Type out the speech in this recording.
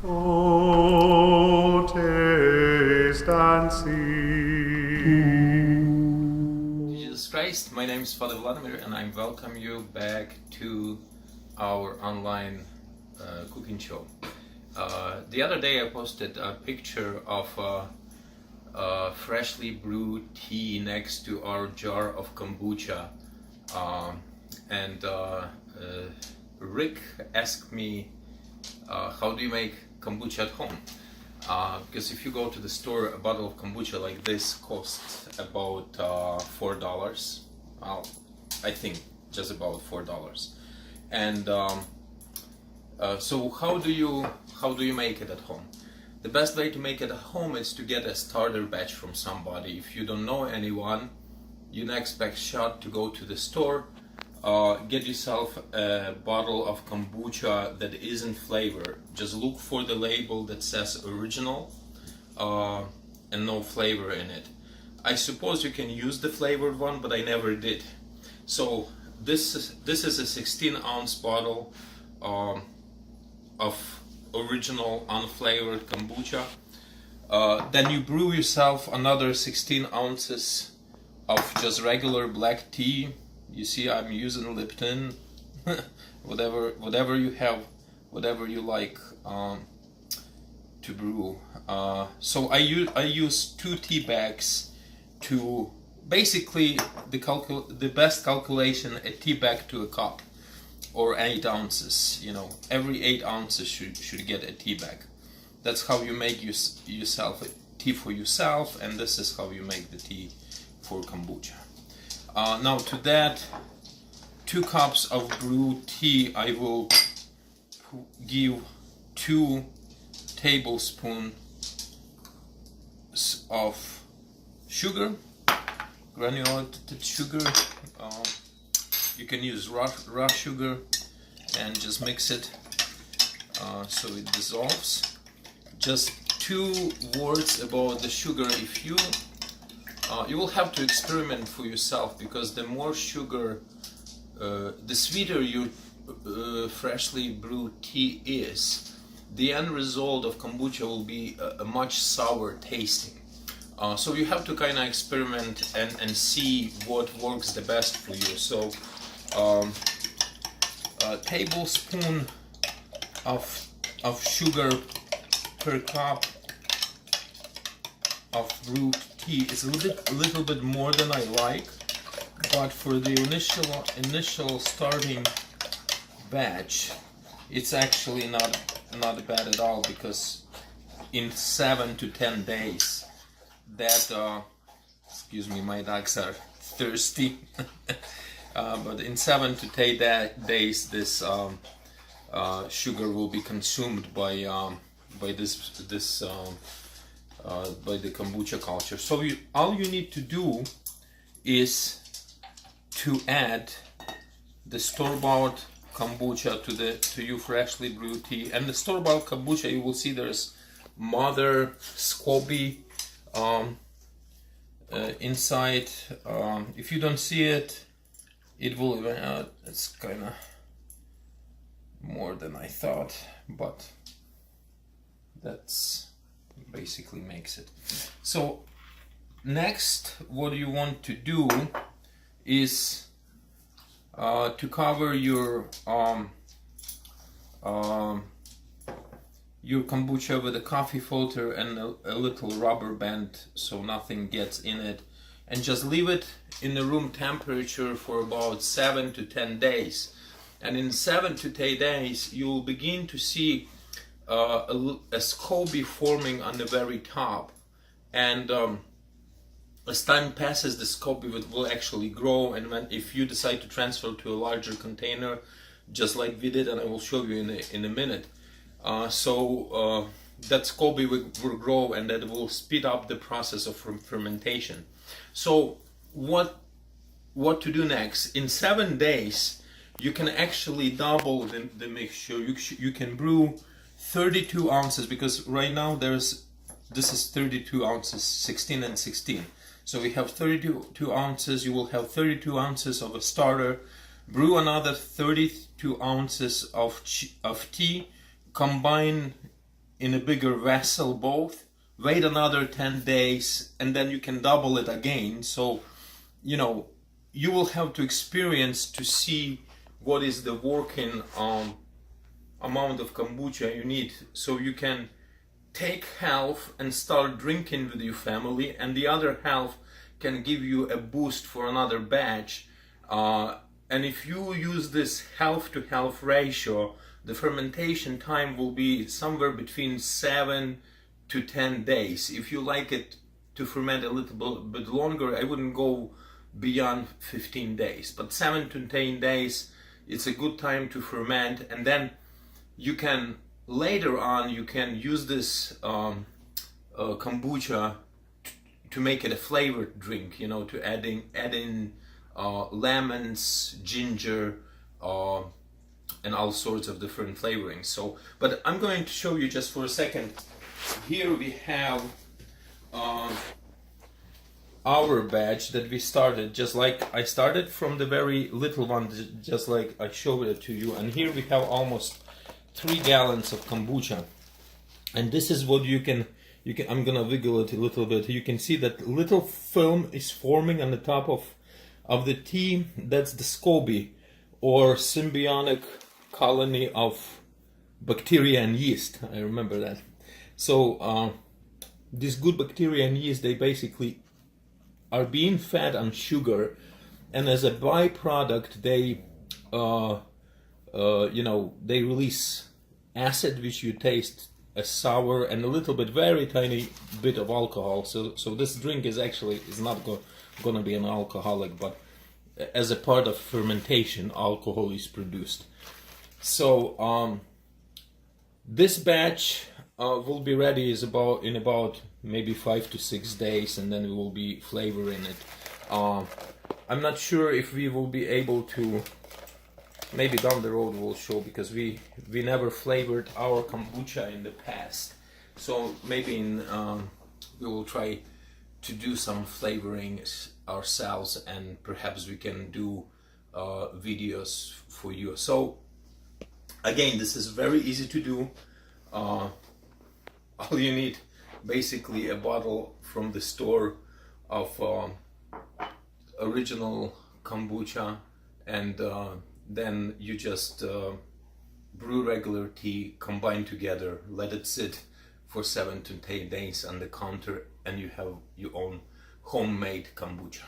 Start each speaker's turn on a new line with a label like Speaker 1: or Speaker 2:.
Speaker 1: Oh, taste and see.
Speaker 2: Jesus Christ, my name is Father Vladimir and I welcome you back to our online cooking show. The other day I posted a picture of freshly brewed tea next to our jar of kombucha, and Rick asked me, how do you make kombucha at home? Because if you go to the store, a bottle of kombucha like this costs about $4. Well, I think just about $4. And so how do you make it at home? The best way to make it at home is to get a starter batch from somebody. If you don't know anyone, your next best shot to go to the store, get yourself a bottle of kombucha that isn't flavored. Just look for the label that says original and no flavor in it. I suppose you can use the flavored one, but I never did. So this is a 16-ounce bottle of original unflavored kombucha. Then you brew yourself another 16 ounces of just regular black tea. You see, I'm using Lipton, whatever you have, whatever you like to brew. So I use 2 tea bags to basically the best calculation, a tea bag to a cup, or 8 ounces. You know, every 8 ounces should get a tea bag. That's how you make yourself a tea for yourself, and this is how you make the tea for kombucha. Now to that 2 cups of brewed tea, I will give 2 tablespoons of sugar, granulated sugar. You can use raw sugar and just mix it so it dissolves. Just 2 words about the sugar. If you will have to experiment for yourself, because the more sugar, the sweeter your freshly brewed tea is, the end result of kombucha will be a much sour tasting. So you have to kind of experiment and see what works the best for you. So a tablespoon of sugar per cup of brewed tea is a little bit more than I like, but for the initial starting batch, it's actually not bad at all, because in 7 to 10 days, that excuse me, my dogs are thirsty. But in 7 to 10 days, this sugar will be consumed by the kombucha culture. So all you need to do is to add the store-bought kombucha to your freshly brewed tea. And the store-bought kombucha, you will see there's Mother SCOBY inside. If you don't see it, it will even out. It's kind of more than I thought, but that's basically makes it. So next, what you want to do is to cover your kombucha with a coffee filter and a little rubber band so nothing gets in it, and just leave it in the room temperature for about 7 to 10 days. And in 7 to 10 days you will begin to see a SCOBY forming on the very top, and as time passes, the SCOBY will actually grow, and if you decide to transfer to a larger container, just like we did, and I will show you in a minute, that SCOBY will grow, and that will speed up the process of fermentation. So what to do next? In 7 days, you can actually double the mixture. You can brew 32 ounces, because right now this is 32 ounces, 16 and 16. So we have 32 ounces. You will have 32 ounces of a starter. Brew another 32 ounces of tea. Combine in a bigger vessel both, wait another 10 days, and then you can double it again. So, you know, you will have to experience to see what is the working amount of kombucha you need, so you can take half and start drinking with your family, and the other half can give you a boost for another batch. And if you use this half to half ratio, the fermentation time will be somewhere between 7 to 10 days. If you like it to ferment a little bit longer, I wouldn't go beyond 15 days, but 7 to 10 days, it's a good time to ferment. And then you can, later on, you can use this kombucha to make it a flavored drink, you know, to add in lemons, ginger, and all sorts of different flavorings. So, but I'm going to show you just for a second. Here we have our batch that we started, just like I started from the very little one, just like I showed it to you. And here we have almost 3 gallons of kombucha. And this is what you can, I'm gonna wiggle it a little bit. You can see that little film is forming on the top of the tea. That's the SCOBY, or symbiotic colony of bacteria and yeast. I remember that. So these good bacteria and yeast, they basically are being fed on sugar, and as a byproduct they you know, they release acid, which you taste as sour, and a little bit, very tiny bit of alcohol. So this drink is actually not gonna be an alcoholic, but as a part of fermentation, alcohol is produced. So this batch will be ready in about maybe 5 to 6 days, and then we will be flavoring it. I'm not sure if we will be able to, maybe down the road we'll show, because we never flavored our kombucha in the past. So maybe we will try to do some flavoring ourselves, and perhaps we can do videos for you. So again, this is very easy to do. All you need, basically, a bottle from the store of original kombucha, and then you just brew regular tea, combine together, let it sit for 7 to 10 days on the counter, and you have your own homemade kombucha.